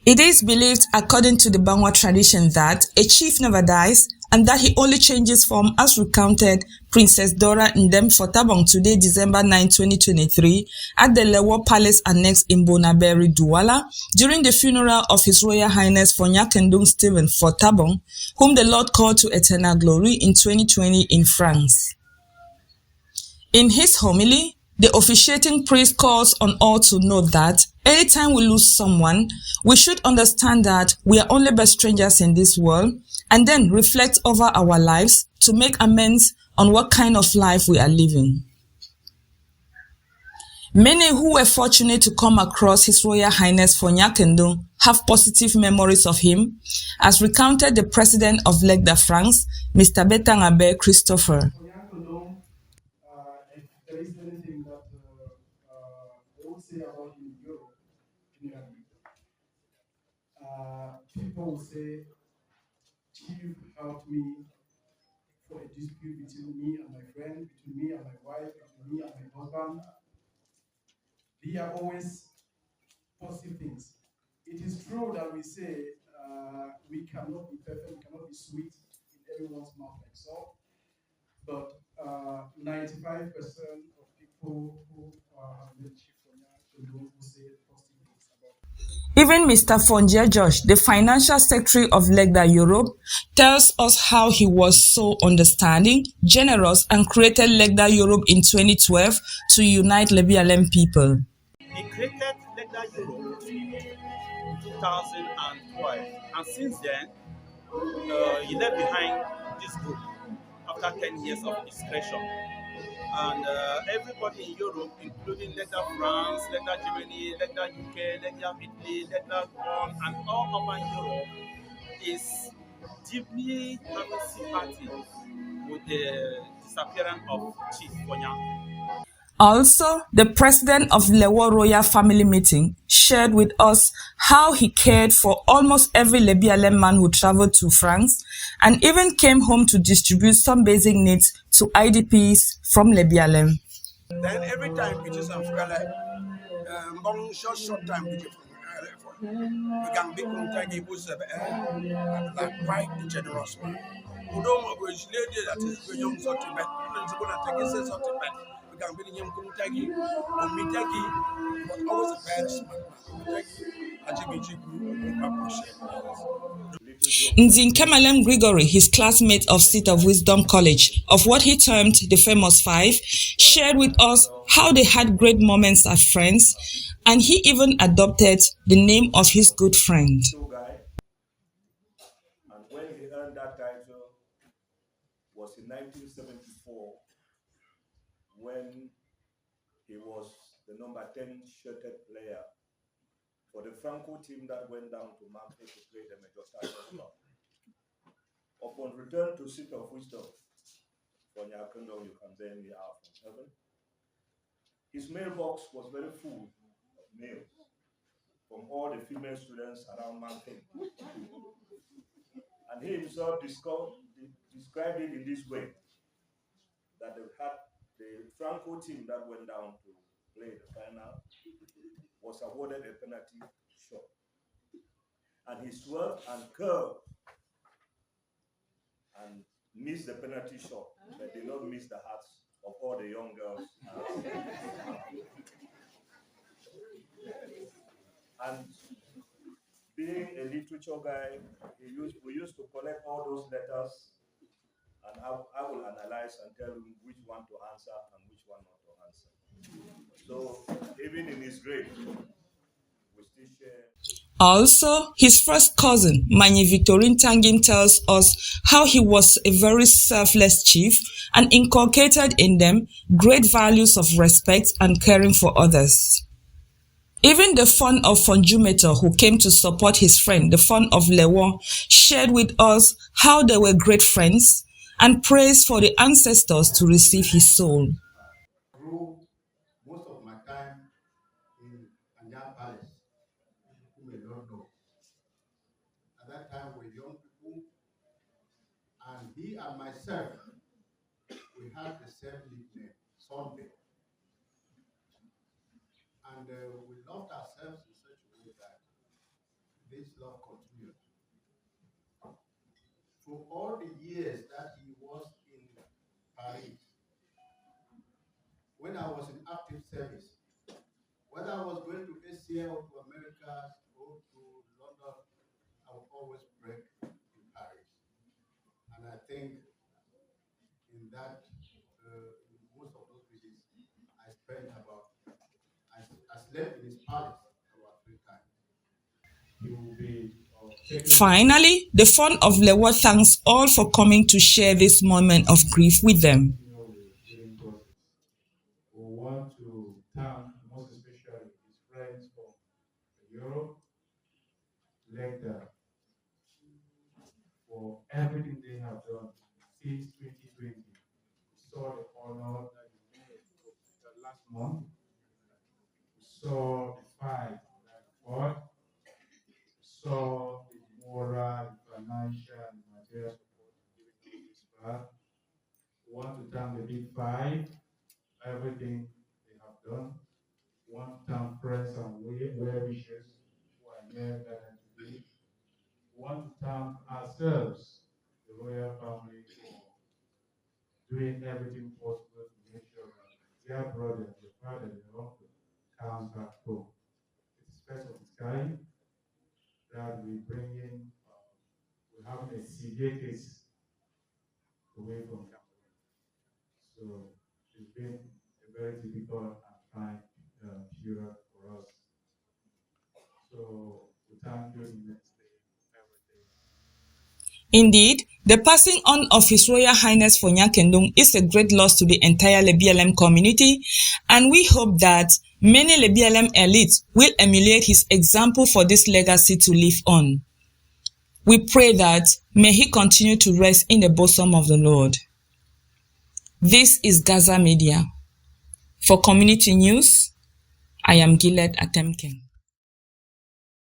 It is believed, according to the Bangwa tradition, that a chief never dies and that he only changes form, as recounted Princess Dora Ndem Fortabong today, December 9, 2023, at the Lewo Palace-Annex in Bonaberi, Douala, during the funeral of His Royal Highness Fonyankendoung Stephen Fortabong, whom the Lord called to eternal glory in 2020 in France. In his homily, the officiating priest calls on all to note that anytime we lose someone, we should understand that we are only but strangers in this world, and then reflect over our lives to make amends on what kind of life we are living. Many who were fortunate to come across His Royal Highness Fonyankendoung have positive memories of him, as recounted the president of Legda France, Mr. Betangabe Christopher. If there is anything that I would say about him in Europe, people will say, Chief helped me for a dispute between me and my friend, between me and my wife, between me and my husband. They are always positive things. It is true that we say we cannot be perfect, we cannot be sweet in everyone's mouth like salt, but 95% of people who have met Chief Fonyankendoung will say positive things about him. Even Mr. Fonje Josh, the financial secretary of Legda Europe, tells us how he was so understanding, generous, and created Legda Europe in 2012 to unite Lebialem people. He created Legda Europe in 2012, and since then, he left behind this group after 10 years of discretion. And everybody in Europe, including Legda France, Legda Germany, Legda UK, Legda Italy, Legda Bonn, and all over Europe, is deeply having sympathy with the disappearance of Chief Fonyankendoung. Also, the president of Lewo Royal Family Meeting shared with us how he cared for almost every Lebialem man who traveled to France and even came home to distribute some basic needs to IDPs from Lebialem. Then every time it is a long short time we can be contact was like quite generous man. We don't always lady that is very young sort of bad. It's going to take a sort of bad. We can be young contact or meet but always a bad smart Nzinkemalem Gregory, his classmate of Seat of Wisdom College, of what he termed the famous five, shared with us how they had great moments as friends, and he even adopted the name of his good friend. And when he earned that title was in 1974, when he was the number 10 shirted player for the Franco team that went down to Marseille to play the Major Stars Club. Upon return to Seat of Wisdom, Fonyankendoung, you can bear me out from heaven. His mailbox was very full of mails from all the female students around Marseille. And he himself described it in this way, that they had the Franco team that went down to play the final was awarded a penalty shot. And he swerved and curved and missed the penalty shot, but did not miss the hearts of all the young girls around. And being a literature guy, we used to collect all those letters, and I will analyze and tell him which one to answer and which one not to answer. So even in his grave, we still share. Also, his first cousin, Manyi Victorine Tangim, tells us how he was a very selfless chief and inculcated in them great values of respect and caring for others. Even the fun of Fonjumeto, who came to support his friend, the fun of Lewo, shared with us how they were great friends and praised for the ancestors to receive his soul. Grew most of my time in Anya Palace, who may not know. At that time, we were young people, and he and myself, we had the same nickname, Sunday. And we loved ourselves in such a way that this love continued. For all the years that he was in Paris, when I was in active service, whether I was going to Asia or to America or to London, I would always break in Paris. And I think in that, in most of those visits, I spent I slept in his palace about 3 times. He will be Finally, the fond of Lewa thanks all for coming to share this moment of grief with them. We want to thank most especially his friends from Europe, later, for everything they have done since 2020. We saw the honor that he made last month. We saw the fight that he fought. We saw the moral, financial, and material support given to this part. We want to thank the Big Five, everything they have done. We want to thank friends and well-wishers who are here gathered today. We want to thank ourselves, the royal family, for doing everything possible to make sure that their brother, their father, their uncle comes back home. It's first of its kind that we bring in, we're having a severe case away from Cameroon. So it's been a very difficult and trying period for us. So we thank you immensely, everything. Indeed, the passing on of His Royal Highness Fonyankendoung is a great loss to the entire LeBLM community, and we hope that many LeBLM elites will emulate his example for this legacy to live on. We pray that may he continue to rest in the bosom of the Lord. This is Gaza Media. For Community News, I am Gillette Atemken.